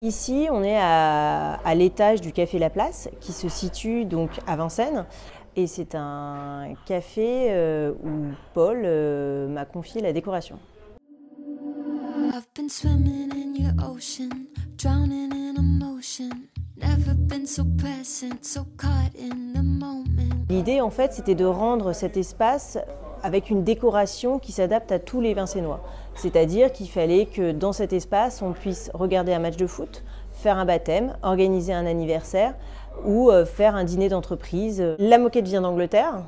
Ici, on est à l'étage du Café La Place, qui se situe donc à Vincennes. Et c'est un café où Paul m'a confié la décoration. I've been swimming in your ocean, drowning in emotion. Never been so present, so caught in the moment. L'idée, en fait, c'était de rendre cet espace avec une décoration qui s'adapte à tous les Vincennois. C'est-à-dire qu'il fallait que dans cet espace, on puisse regarder un match de foot, faire un baptême, organiser un anniversaire ou faire un dîner d'entreprise. La moquette vient d'Angleterre,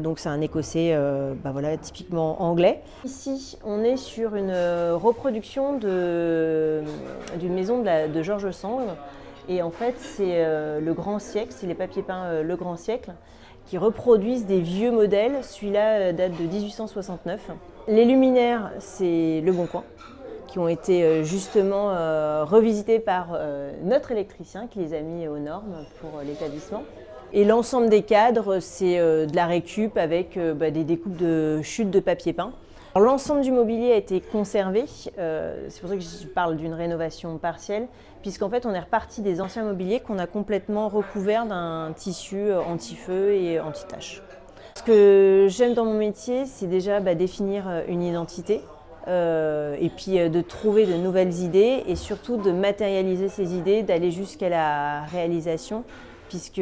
donc c'est un écossais voilà, typiquement anglais. Ici, on est sur une reproduction d'une maison de George Sand. Et en fait, c'est le Grand Siècle, c'est les papiers peints Le Grand Siècle, qui reproduisent des vieux modèles. Celui-là date de 1869. Les luminaires, c'est Le Bon Coin, qui ont été justement revisités par notre électricien qui les a mis aux normes pour l'établissement. Et l'ensemble des cadres, c'est de la récup avec des découpes de chutes de papier peint. L'ensemble du mobilier a été conservé, c'est pour ça que je parle d'une rénovation partielle, puisqu'en fait on est reparti des anciens mobiliers qu'on a complètement recouverts d'un tissu anti-feu et anti-tache. Ce que j'aime dans mon métier, c'est déjà définir une identité, et puis de trouver de nouvelles idées et surtout de matérialiser ces idées, d'aller jusqu'à la réalisation, puisque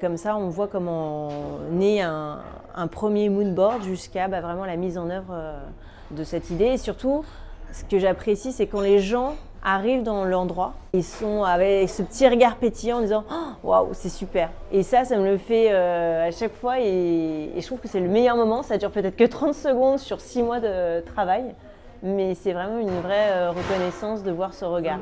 comme ça on voit comment naît un premier moodboard jusqu'à vraiment la mise en œuvre de cette idée. Et surtout, ce que j'apprécie, c'est quand les gens arrivent dans l'endroit, ils sont avec ce petit regard pétillant en disant « Waouh, c'est super !» Et ça me le fait à chaque fois et je trouve que c'est le meilleur moment. Ça dure peut-être que 30 secondes sur 6 mois de travail, mais c'est vraiment une vraie reconnaissance de voir ce regard.